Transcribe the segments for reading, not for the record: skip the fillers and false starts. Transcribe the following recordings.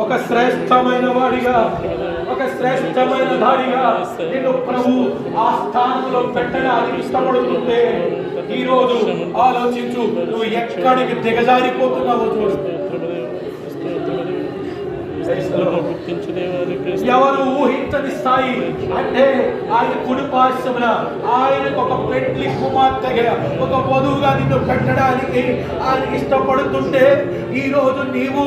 ఒక శ్రేష్టమైన వాడిగా, ఒక శ్రేష్టమైన దాడిగా నిన్ను ప్రభు ఆ స్థానంలో పెట్టడానికి ఇష్టపడుతుంటే ఈరోజు ఆలోచించు, నువ్వు ఎక్కడికి దిగజారిపోతున్నావో చూడు. ఎవరు ఊహించని స్థాయి అంటే ఆయన కుడి పార్శ్వమున ఆయనకు ఒక పెండ్లి కుమార్తెగా, ఒక వధువుగా నిన్ను పెట్టడానికి ఆయన ఇష్టపడుతుంటే ఈ రోజు నీవు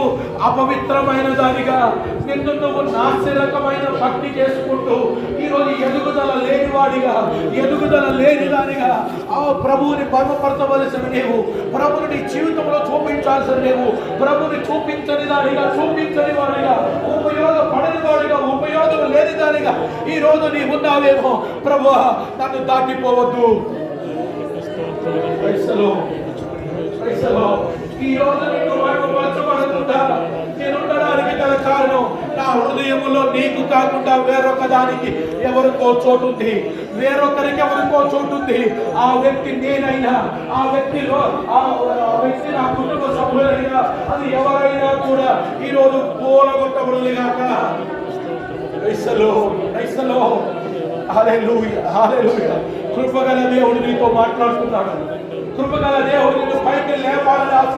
అపవిత్రమైన దానిగా, నిన్ను నువ్వు నాసిరకమైన భక్తి చేసుకుంటూ ఈరోజు ఎదుగుదల లేనివాడిగా, ఎదుగుదల లేని దానిగా ఆ ప్రభువుని బలపరచవలసిన నీవు, ప్రభుని నీ జీవితంలో చూపించాల్సిన నీవు ప్రభుని చూపించని దానిగా, చూపించని వాడిగా, ఉపయోగపడని వాడిగా, ఉపయోగం లేని దానిగా ఈ రోజు నీ ఉన్నావేమో. ప్రభువా, నన్ను దాటిపోవద్దు. ఈ రోజు నీకు మహిమపరచబడుతుందా? నేను ఉండడానికి గల కారణం నా హృదయములో నీకు కాకుండా వేరొక దానికి ఎవరికో చోటుంది, వేరొకరికి ఎవరికో చోటుంది. ఆ వ్యక్తి నేనైనా, ఆ వ్యక్తిలో ఆ వ్యక్తి నా కుటుంబ సభ్యులైనా, అది ఎవరైనా కూడా ఈరోజు కూలగొట్టబడును గాక. హల్లెలూయా, హల్లెలూయా. కృపగల దేవుడు నీతో మాట్లాడుతున్నాడు. కృపగల దేవుడు నిన్ను పైకి లేపాలని